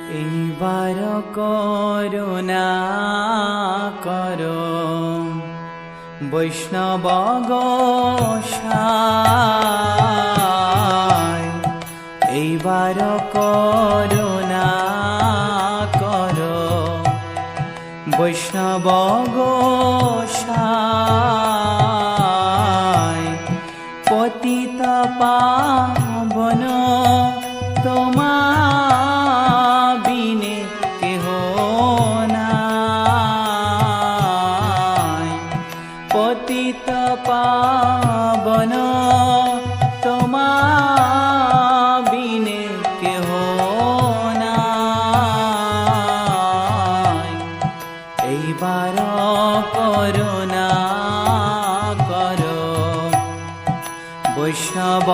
এইবার করুণা করো বৈষ্ণব গোসাই, এইবার করুণা করো বৈষ্ণব গোসাই। পতিত পাবন তোমার বিনে কেহ নাই, পতিত পাবন তোমার বিনে কেহ নাই। এইবার করুণা করো বৈষ্ণব